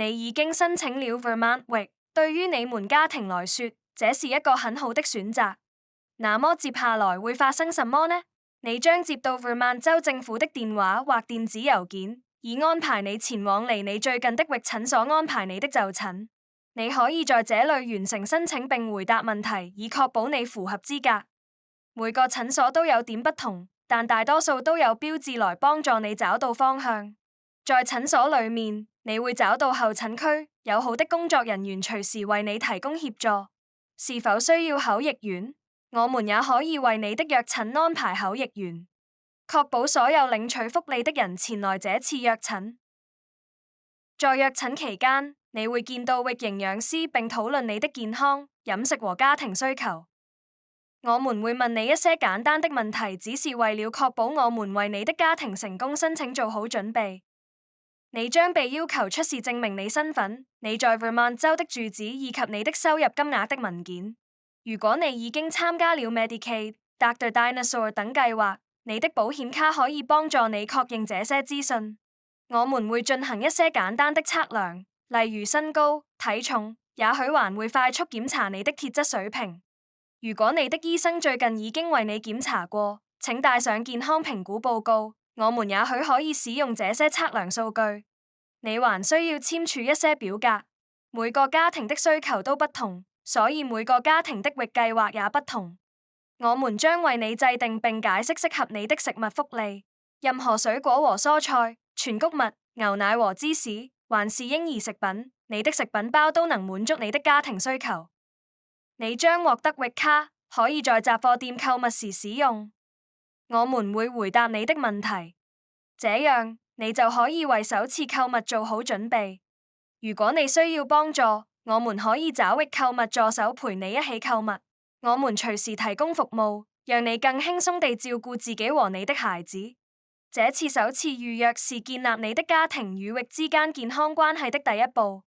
你已經申請了 Vermont 域，對於你們家庭來說，這是一個很好的選擇。那麼接下來會發生什麼呢？你將接到 Vermont 州政府的電話或電子郵件，以安排你前往離你最近的域診所安排你的就診。你可以在這裏完成申請並回答問題，以確保你符合資格。每個診所都有點不同，但大多數都有標誌來幫助你找到方向。在診所裏面，你會找到候診區，友好的工作人員隨時為你提供協助。是否需要口譯員？我們也可以為你的約診安排口譯員，確保所有領取福利的人前來這次約診。在約診期間，你會見到域營養師並討論你的健康、飲食和家庭需求。我們會問你一些簡單的問題，只是為了確保我們為你的家庭成功申請做好準備。你將被要求出示證明你身份、你在 Vermont 州的住址以及你的收入金額的文件。如果你已經參加了 Medicaid、Dr. Dinosaur 等計劃，你的保險卡可以幫助你確認這些資訊。我們會進行一些簡單的測量，例如身高、體重，也許還會快速檢查你的鐵質水平。如果你的醫生最近已經為你檢查過，請帶上健康評估報告，我們也許可以使用這些測量數據。你還需要簽署一些表格，每個家庭的需求都不同，所以每個家庭的域計劃也不同。我們將為你制定並解釋適合你的食物福利，任何水果和蔬菜、全穀物、牛奶和芝士，還是嬰兒食品，你的食品包都能滿足你的家庭需求。你將獲得域卡，可以在雜貨店購物時使用。我們會回答你的問題，這樣你就可以為首次購物做好準備。如果你需要幫助，我們可以找域購物助手陪你一起購物。我們隨時提供服務，讓你更輕鬆地照顧自己和你的孩子。這次首次預約是建立你的家庭與域之間健康關係的第一步。